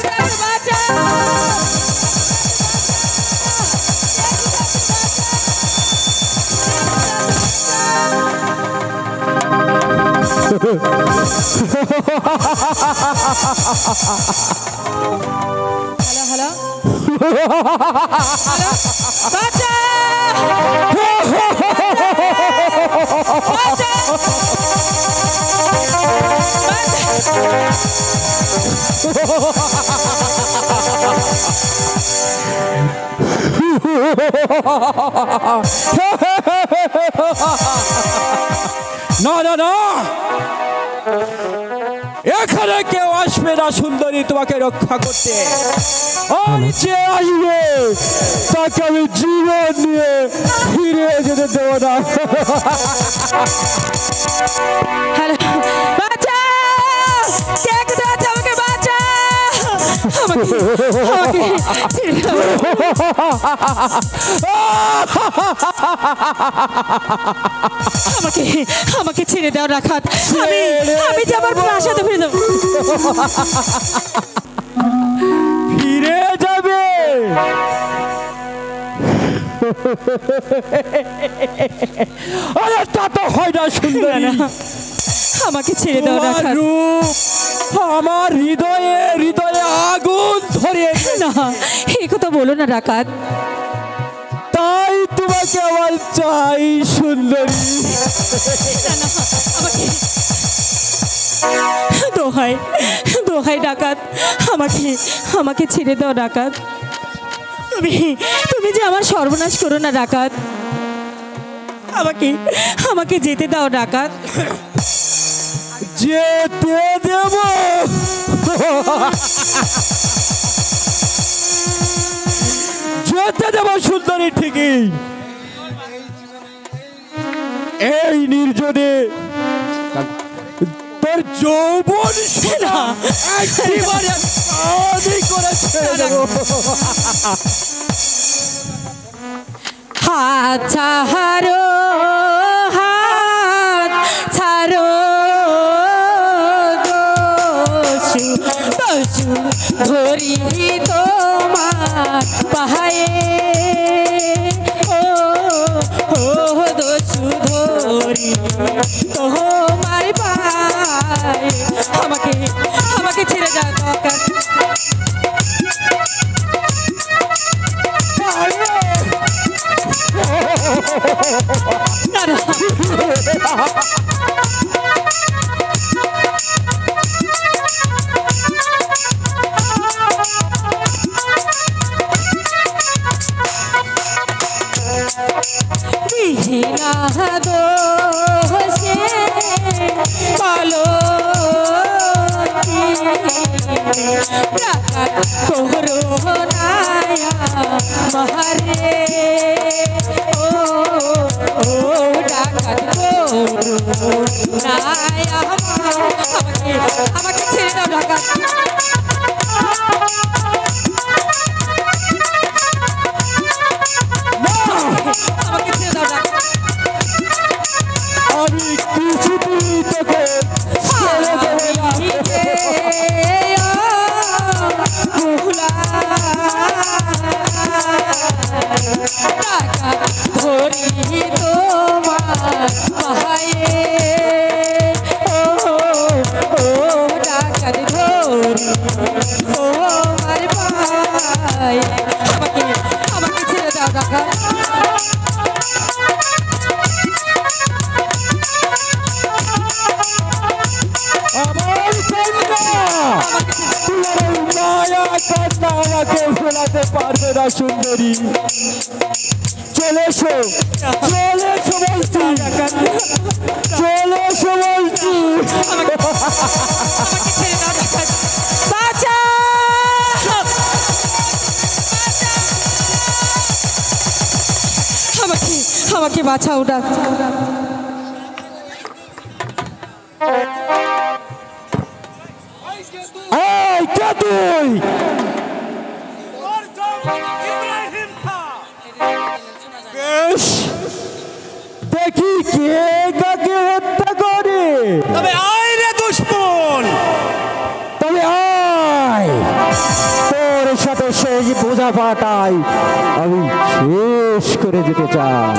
Hello বাচ্চা না না না, এখানে কেউ আসবে না সুন্দরী তোমাকে রক্ষা করতে। আর যে আসবে তাকে আমি জীবন নিয়ে ফিরে যেতে দেব না। হ্যালো বাচ্চা, কে কোথায় আছে? আমাকে বাচ্চা, আমাকে ছেড়ে দাও রাখাত। আমি যে আমার প্রাসাদে ফিরে যাবো। ফিরে যাবে? আরে তা তো হয় না সুন্দরী, আমাকে ছেড়ে দাও রাখাত। আমার হৃদয়ে হৃদয়ে আগুন ধরে না, এই কথা বলো না রাখাত। তাই তোমাকে আমার চাই সুন্দরী। দোহাই দোহাই ডাকাত, আমাকে ছেড়ে দাও ডাকাত। তুমি যে আমার সর্বনাশ করো না ডাকাত। আমাকে যেতে দাও ডাকাত। যেতে দেব? যেতে দেব সুন্দরী ঠিকই। এই নির্জনে তোর যৌবন একেবারে করে ছেড়ে দেব। হাত ছাড়ো, হাত ছাড়ো দস্যু ধরি তোমার পাহায়ে। ও দস্যু ধরি তোমার পায়ে। আমাকে ছেড়ে যাও দরকার। মহারে ও ডাকাত আমাকে ছেড়ে দাও ডাকাত। আমাকে ছেড়ে দাও ডাকাত। আমি কিছুতেই তোকে ছেড়ে দেব না। ধরি তোমার পায়ে। ও ডাকাত ধরি তোমার পায়ে। আমাকে ছেড়ে দাও ডাকাত। আমার কন্যা, তোমার মায়া কন্যা আমাকে ফেলাতে পারবে না সুন্দরী। চলে এসো, চলে এসো বলছি, চলে এসো বলছি। আমাকে ছেড়ে দাও ডাকাত। বাঁচা, আমাকে বাঁচাও ডাকাত। এই কে তুই? বেশ, দেখি কে কাকে হত্যা করে। তবে আয় রে দুশমন, তবে বোঝা পাটাই আমি শেষ করে দিতে চাই।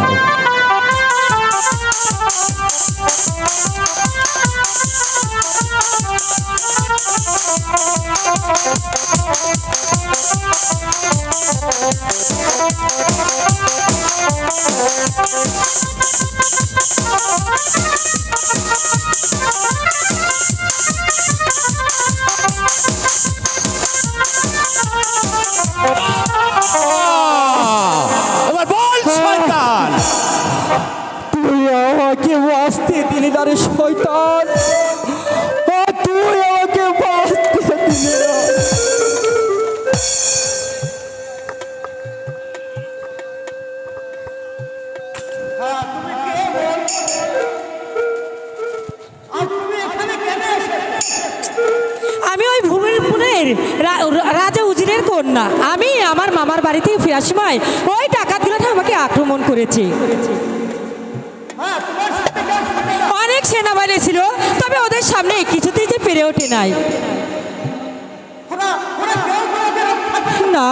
এবার বল শয়তান, তুই আমাকে বাঁচতে দিলি না রে শয়তান, তুই আমাকে বাঁচতে দিলি না। আমি ওই ভূমিপুরের রাজা উজিরের কন্যা। আমি আমার মামার বাড়ি থেকে ফেরার সময় ওই ডাকাতগুলো আমাকে আক্রমণ করেছে। অনেক সেনাবাহিনী ছিল, তবে ওদের সামনে কিছুতেই যে পেরে ওঠে নাই। না,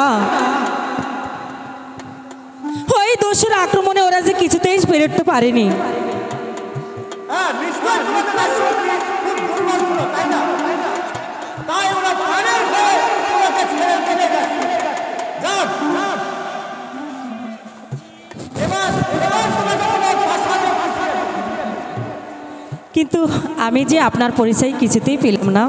ওই দোষের আক্রমণে ওরা যে কিছুতেই পেরে উঠতে পারেনি। কিন্তু আমি যে আপনার পরিচয় কিছুতেই পেলাম না।